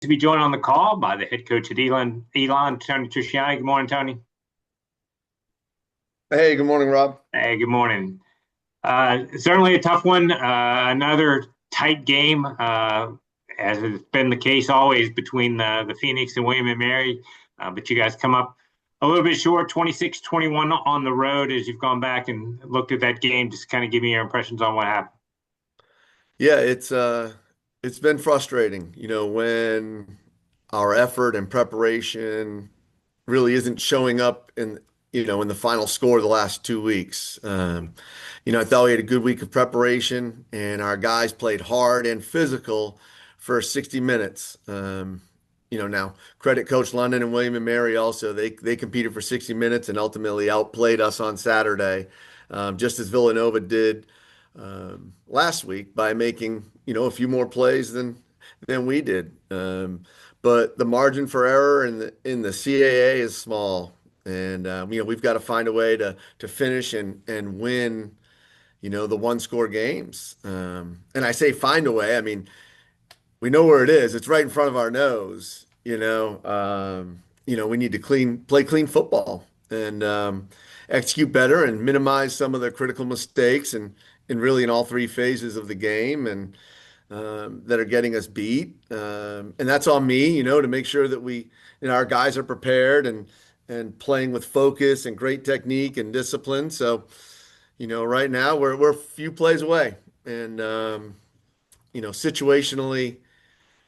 To be joined on the call by the head coach at Elon, Tony Trisciani. Good morning, Tony. Hey, good morning, Rob. Hey, good morning. Certainly a tough one. Another tight game, as has been the case always between the Phoenix and William and Mary. But you guys come up a little bit short, 26-21 on the road as you've gone back and looked at that game. Just kind of give me your impressions on what happened. Yeah, it's been frustrating, when our effort and preparation really isn't showing up in the final score of the last 2 weeks. I thought we had a good week of preparation and our guys played hard and physical for 60 minutes. Now credit Coach London and William and Mary also. They competed for 60 minutes and ultimately outplayed us on Saturday, just as Villanova did last week by making a few more plays than we did. But the margin for error in the CAA is small, and we've got to find a way to finish and win the one score games. And I say find a way. I mean, we know where it is. It's right in front of our nose. We need to play clean football and execute better and minimize some of the critical mistakes and really in all three phases of the game and that are getting us beat. And that's on me, to make sure that our guys are prepared and playing with focus and great technique and discipline. So, right now we're a few plays away, and situationally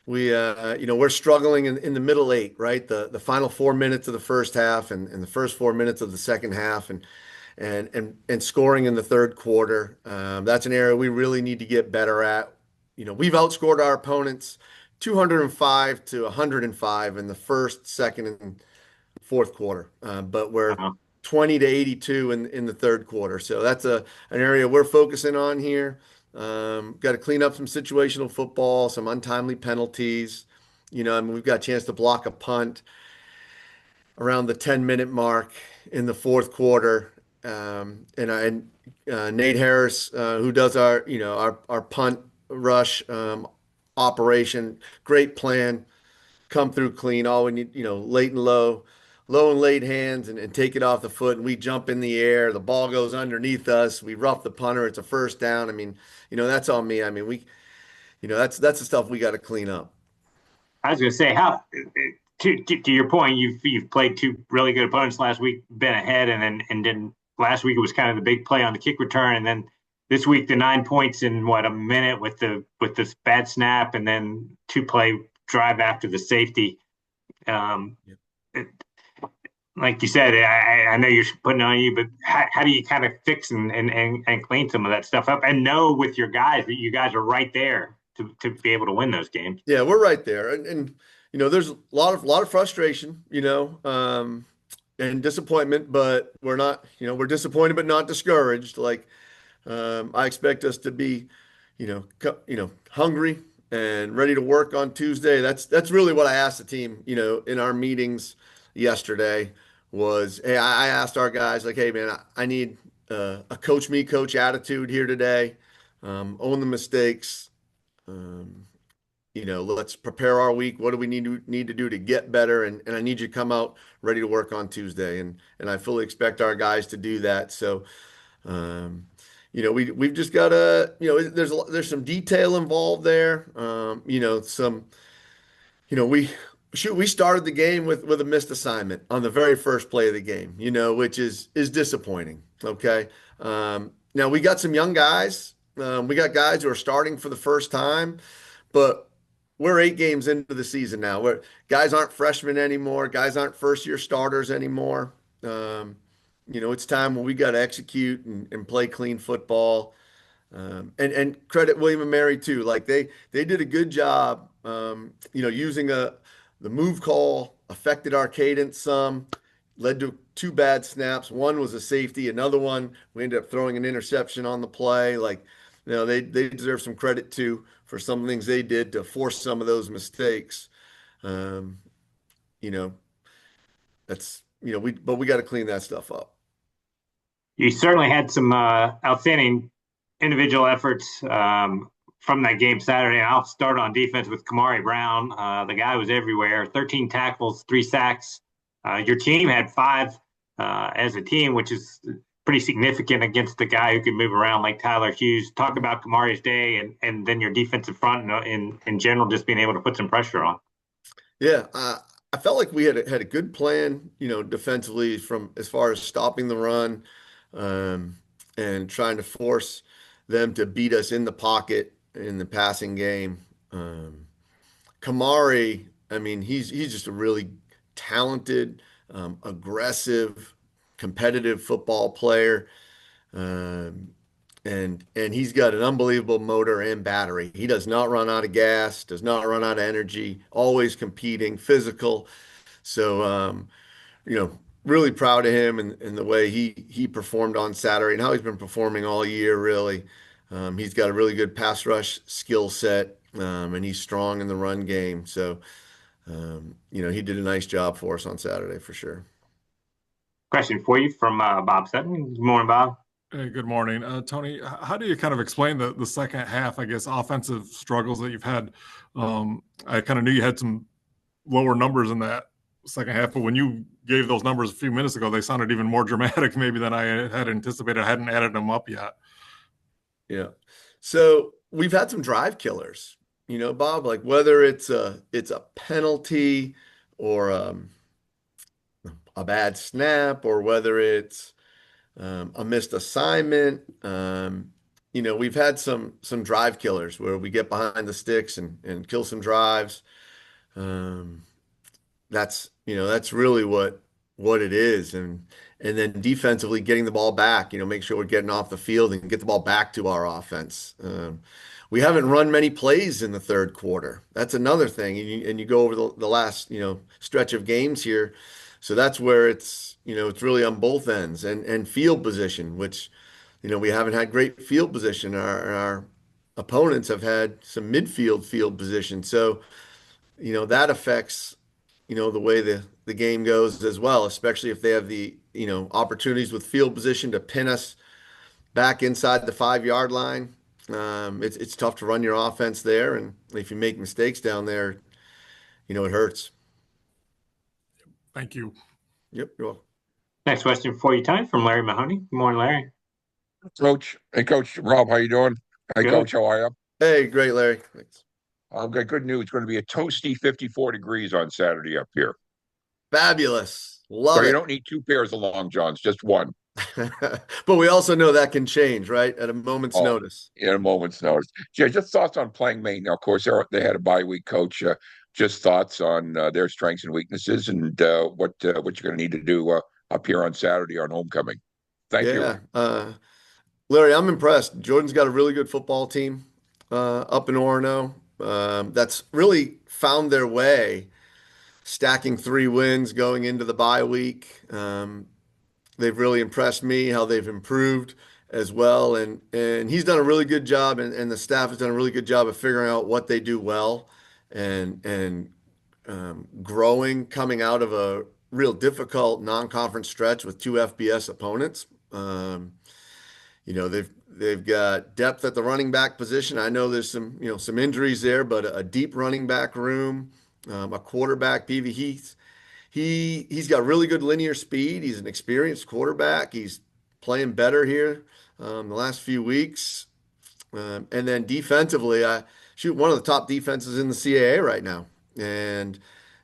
we're struggling in the middle eight, right? The final 4 minutes of the first half and the first 4 minutes of the second half and scoring in the third quarter. That's an area we really need to get better at. We've outscored our opponents 205 to 105 in the first, second, and fourth quarter, but we're Uh-huh. 20 to 82 in the third quarter. So that's an area we're focusing on here. Got to clean up some situational football, some untimely penalties. I mean, we've got a chance to block a punt around the 10-minute mark in the fourth quarter. And Nate Harris, who does our punt rush operation, great plan, come through clean. All we need, late and low and late hands and take it off the foot. And we jump in the air. The ball goes underneath us. We rough the punter. It's a first down. I mean, that's on me. I mean, that's the stuff we got to clean up. I was going to say, how to your point, you've played two really good opponents last week, been ahead, and then last week it was kind of the big play on the kick return, and then this week the 9 points in what, a minute with this bad snap, and then two play drive after the safety. Yeah. It, like you said, I know you're putting it on you, but how do you kind of fix and clean some of that stuff up and know with your guys that you guys are right there to be able to win those games? Yeah, we're right there. And there's a lot of frustration, and disappointment, but we're not, we're disappointed but not discouraged. Like I expect us to be, hungry and ready to work on Tuesday. That's really what I asked the team, in our meetings yesterday was, hey, I asked our guys like, hey man, I need a coach me coach attitude here today. Own the mistakes. Um, let's prepare our week. What do we need to do to get better? And I need you to come out ready to work on Tuesday. And I fully expect our guys to do that. So, we've just got to, there's some detail involved there. We started the game with a missed assignment on the very first play of the game, which is disappointing. Okay. Now we got some young guys. We got guys who are starting for the first time, but we're 8 games into the season now. Where guys aren't freshmen anymore. Guys aren't first year starters anymore. It's time when we got to execute and play clean football. And credit William and Mary too. Like they did a good job. Using the move call affected our cadence some, led to two bad snaps. One was a safety. Another one we ended up throwing an interception on the play. Like they deserve some credit too for some things they did to force some of those mistakes. Um, you know, that's we got to clean that stuff up. You certainly had some outstanding individual efforts. from that game Saturday. And I'll start on defense with Kamari Brown. The guy was everywhere. 13 tackles, 3 sacks. Your team had 5 as a team, which is pretty significant against the guy who can move around like Tyler Hughes. Talk about Kamari's day, and then your defensive front in general just being able to put some pressure on. Yeah, I felt like we had a good plan, defensively from as far as stopping the run, um, and trying to force them to beat us in the pocket in the passing game. Kamari, I mean, he's just a really talented, aggressive, competitive football player. Um, and he's got an unbelievable motor and battery. He does not run out of gas, does not run out of energy, always competing, physical. So, really proud of him and the way he performed on Saturday and how he's been performing all year, really. He's got a really good pass rush skill set, and he's strong in the run game. So, he did a nice job for us on Saturday for sure. Question for you from Bob Sutton. Good morning, Bob. Hey, good morning. Tony, how do you kind of explain the second half, I guess, offensive struggles that you've had? I kind of knew you had some lower numbers in that second half, but when you gave those numbers a few minutes ago, they sounded even more dramatic maybe than I had anticipated. I hadn't added them up yet. Yeah. So we've had some drive killers, Bob, like whether it's a penalty or a bad snap or whether it's a missed assignment. We've had some drive killers where we get behind the sticks and kill some drives. Um, that's really what it is. And then defensively getting the ball back, make sure we're getting off the field and get the ball back to our offense. We haven't run many plays in the third quarter. That's another thing. And you go over the last, stretch of games here. So that's where it's really on both ends and field position, which, we haven't had great field position. Our opponents have had some midfield field position. So, that affects, the way the game goes as well, especially if they have the, opportunities with field position to pin us back inside the 5 yard line. It's tough to run your offense there. And if you make mistakes down there, it hurts. Thank you. Yep. You're welcome. Next question for you, Tony, from Larry Mahoney. Good morning, Larry. Coach. Hey, Coach Rob, how you doing? Hey, Good. Coach, how are you? Hey, great, Larry. Thanks. I've got good news. It's going to be a toasty 54 degrees on Saturday up here. Fabulous. So Love you it. don't need 2 pairs of long johns, just one. But we also know that can change, right? At a moment's Oh, notice. in a moment's notice. Yeah, just thoughts on playing Maine. Now, of course, they had a bye week, Coach. Just thoughts on their strengths and weaknesses and what you're going to need to do up here on Saturday on homecoming. Thank you. Yeah. Larry, I'm impressed. Jordan's got a really good football team up in Orono, that's really found their way, stacking 3 wins going into the bye week. They've really impressed me how they've improved as well. And he's done a really good job, and the staff has done a really good job of figuring out what they do well and growing coming out of a real difficult non-conference stretch with 2 FBS opponents. They've got depth at the running back position. I know there's some injuries there, but a deep running back room, a quarterback, PV Heath. He's got really good linear speed. He's an experienced quarterback. He's playing better here the last few weeks. And then defensively, I shoot one of the top defenses in the CAA right now, and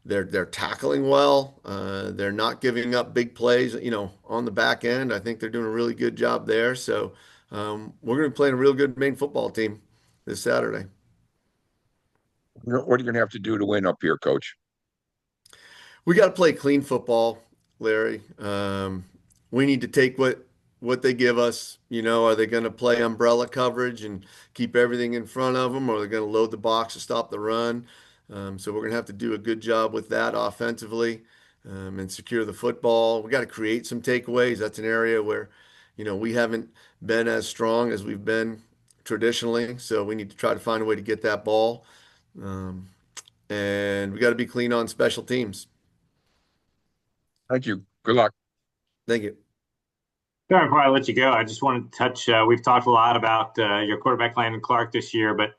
they're tackling well. They're not giving up big plays, on the back end. I think they're doing a really good job there. So we're going to be playing a real good Maine football team this Saturday. What are you going to have to do to win up here, Coach? We got to play clean football, Larry. We need to take what they give us. Are they going to play umbrella coverage and keep everything in front of them, or are they going to load the box to stop the run? So we're going to have to do a good job with that offensively, and secure the football. We got to create some takeaways. That's an area where, we haven't been as strong as we've been traditionally. So we need to try to find a way to get that ball. And we got to be clean on special teams. Thank you. Good luck. Thank you. Before I let you go, I just wanted to touch. We've talked a lot about your quarterback Landon Clark this year, but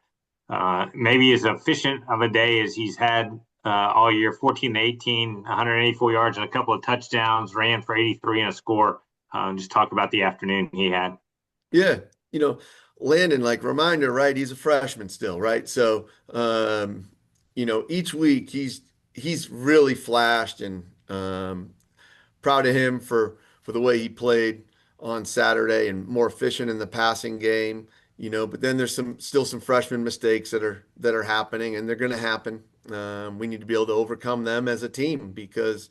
maybe as efficient of a day as he's had all year. 14 to 18, 184 yards and a couple of touchdowns. Ran for 83 and a score. Just talk about the afternoon he had. Yeah, you know, Landon, like reminder, right? He's a freshman still, right? So, each week he's really flashed, and proud of him for the way he played on Saturday and more efficient in the passing game. But then there's still some freshman mistakes that are happening, and they're going to happen. We need to be able to overcome them as a team because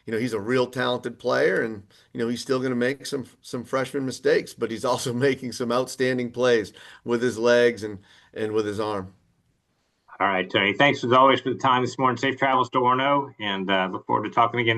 he's a real talented player, and he's still going to make some freshman mistakes, but he's also making some outstanding plays with his legs and with his arm. All right, Tony. Thanks as always for the time this morning. Safe travels to Orno, and look forward to talking again next